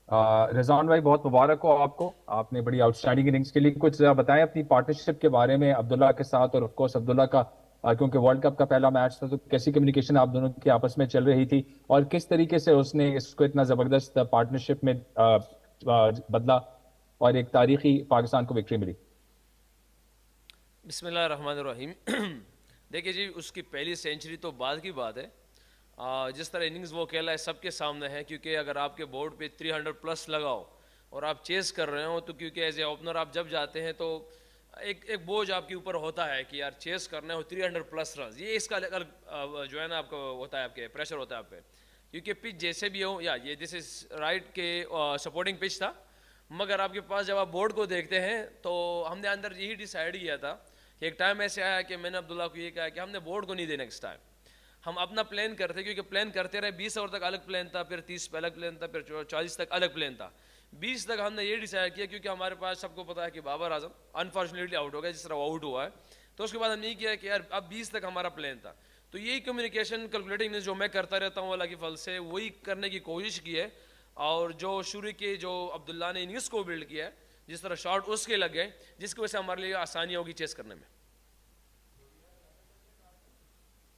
रिजवान भाई, बहुत मुबारक हो आपको। आपने बड़ी आउटस्टैंडिंग इनिंग्स के लिए कुछ जरा बताएं अपनी पार्टनरशिप के बारे में अब्दुल्ला के साथ। और ऑफ कोर्स अब्दुल्ला का क्योंकि वर्ल्ड कप का पहला मैच था, तो कैसी कम्युनिकेशन आप दोनों की आपस में चल रही थी और किस तरीके से उसने इसको इतना जबरदस्त पार्टनरशिप में बदला और एक तारीखी पाकिस्तान को विक्ट्री मिली। बिस्मिल्लाहिर्रहमानिर्रहीम। देखिए जी, उसकी पहली सेंचुरी तो बाद की बात है। जिस तरह इनिंग्स वो खेला है सबके सामने है, क्योंकि अगर आपके बोर्ड पे 300 प्लस लगाओ और आप चेस कर रहे हो, तो क्योंकि एज ए ओपनर आप जब जाते हैं तो एक एक बोझ आपके ऊपर होता है कि यार चेस करना हो 300 प्लस रन, ये इसका अलग अलग जो है ना आपको होता है, आपके प्रेशर होता है आप पे। क्योंकि पिच जैसे भी हो, या ये दिस इज राइट के सपोर्टिंग पिच था, मगर आपके पास जब आप बोर्ड को देखते हैं तो हमने अंदर यही डिसाइड किया था कि एक टाइम ऐसे आया कि मैंने अब्दुल्ला को ये कहा कि हमने बोर्ड को नहीं देना नेक्स्ट टाइम। हम अपना प्लान करते, क्योंकि प्लान करते रहे, 20 ओवर तक अलग प्लान था, फिर 30 पे अलग प्लान था, फिर 40 तक अलग प्लान था। 20 तक हमने ये डिसाइड किया, क्योंकि हमारे पास सबको पता है कि बाबर आजम अनफॉर्चुनेटली आउट हो गया जिस तरह वो आउट हुआ है। तो उसके बाद हमने ये किया कि यार अब 20 तक हमारा प्लान था। तो यही कम्युनिकेशन कैलकुलेटिंग जो मैं करता रहता हूँ अल्लाह की फल से, वही करने की कोशिश की है। और जो शुरू के जो अब्दुल्ला ने इनिंग्स को बिल्ड किया है, जिस तरह शॉट उसके लग गए, जिसकी वजह से हमारे लिए आसानी होगी चेस करने में।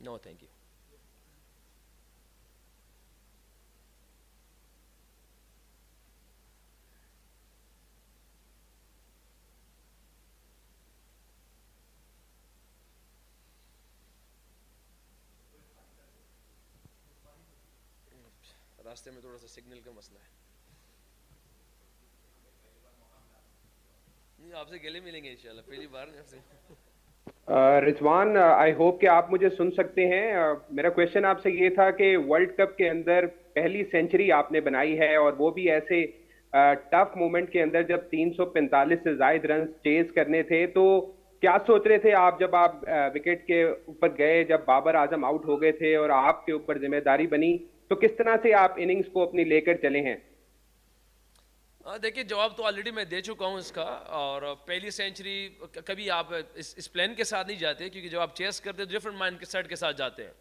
No thank you. रास्ते में थोड़ा सा सिग्नल का मसला है। नहीं, आपसे गले मिलेंगे इंशाल्लाह, पहली बार नहीं आपसे। रिजवान, आई होप कि आप मुझे सुन सकते हैं। मेरा क्वेश्चन आपसे ये था कि वर्ल्ड कप के अंदर पहली सेंचुरी आपने बनाई है, और वो भी ऐसे टफ मोमेंट के अंदर जब 345 से जायद रन चेज करने थे। तो क्या सोच रहे थे आप जब आप विकेट के ऊपर गए, जब बाबर आजम आउट हो गए थे और आपके ऊपर जिम्मेदारी बनी, तो किस तरह से आप इनिंग्स को अपनी लेकर चले हैं? देखिए, जवाब तो ऑलरेडी मैं दे चुका हूँ इसका। और पहली सेंचुरी कभी आप इस प्लान के साथ नहीं जाते, क्योंकि जब आप चेस करते हैं डिफरेंट माइंड के सेट के साथ जाते हैं।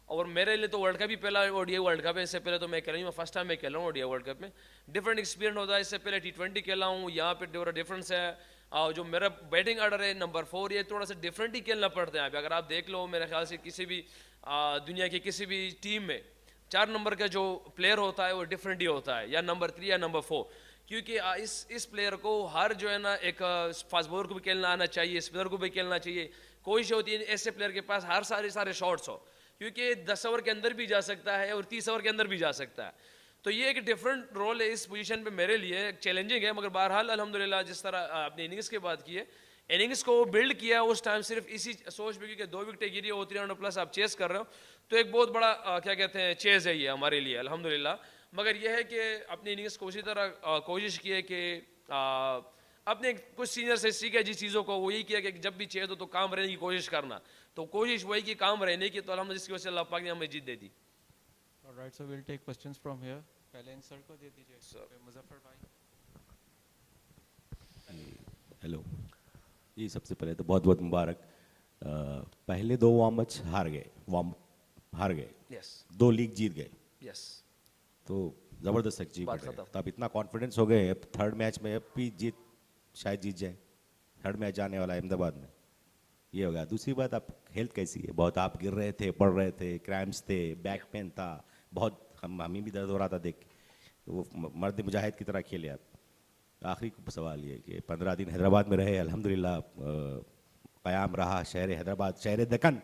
और मेरे लिए तो वर्ल्ड कप ही पहला ओडीआई वर्ल्ड कप है। इससे पहले तो मैं खेला नहीं, मैं फर्स्ट टाइम मैं खेला हूँ ओडीआई वर्ल्ड कप में। डिफरेंट एक्सपीरियंस होता है। इससे पहले T20 खेला हूँ, यहाँ पे थोड़ा डिफरेंस है। और जो मेरा बैटिंग ऑर्डर है नंबर 4, ये थोड़ा सा डिफरेंट ही खेलना पड़ता है यहाँ पे। अगर आप देख लो, मेरे ख्याल से किसी भी दुनिया की किसी भी टीम में 4 नंबर का जो प्लेयर होता है वो डिफरेंट ही होता है, या नंबर 3 या नंबर 4। क्योंकि इस प्लेयर को हर जो है ना, एक फास्ट बॉलर को भी खेलना आना चाहिए, स्पिनर को भी खेलना चाहिए। कोशिश होती है ऐसे प्लेयर के पास हर सारे सारे शॉट्स हो, क्योंकि 10 ओवर के अंदर भी जा सकता है और 30 ओवर के अंदर भी जा सकता है। तो ये एक डिफरेंट रोल है इस पोजीशन पे मेरे लिए, चैलेंजिंग है। मगर बहरहाल अल्हम्दुलिल्लाह, जिस तरह आपने इनिंग्स की बात की है, इनिंग्स को बिल्ड किया उस टाइम सिर्फ इसी सोच में, क्योंकि 2 विकेटें गिरी हो, 300 प्लस आप चेस कर रहे हो, तो एक बहुत बड़ा क्या कहते हैं चेज है ये हमारे लिए अल्हम्दुलिल्लाह। मगर यह है कि अपनी इनिंग्स को उसी तरह कोशिश की है कि अपने कुछ सीनियर से सीखे जिस चीज़ों को, वो यही किया कि जब भी चेज हो तो काम रहने की कोशिश करना। तो कोशिश वही की काम रहने की, तो अल्हम्दुलिल्लाह जिसकी वजह से अल्लाह पाक ने हमें जीत दे दी। Alright, so will take questions from here. पहले इन सर को दे दीजिए, फिर मुजफ्फर भाई। हेलो जी, सबसे पहले तो बहुत बहुत मुबारक। पहले 2 वार्म मैच हार गए, यस 2 लीग जीत गए, यस। तो ज़बरदस्त बात अचीवमेंट है। खत्म। तो अब इतना कॉन्फिडेंस हो गए, अब थर्ड मैच में अब भी शायद जीत जाए। थर्ड मैच आने वाला है अहमदाबाद में, ये होगा। दूसरी बात, आप हेल्थ कैसी है? बहुत आप गिर रहे थे, पड़ रहे थे, क्रैम्प्स थे, बैक पेन था, बहुत हमें भी दर्द हो रहा था देख के। तो वो मर्द मुजाहिद की तरह खेले आप। आखिरी सवाल ये कि 15 दिन हैदराबाद में रहे, अल्हम्दुलिल्लाह क़याम रहा शहर हैदराबाद, शहर दक्कन।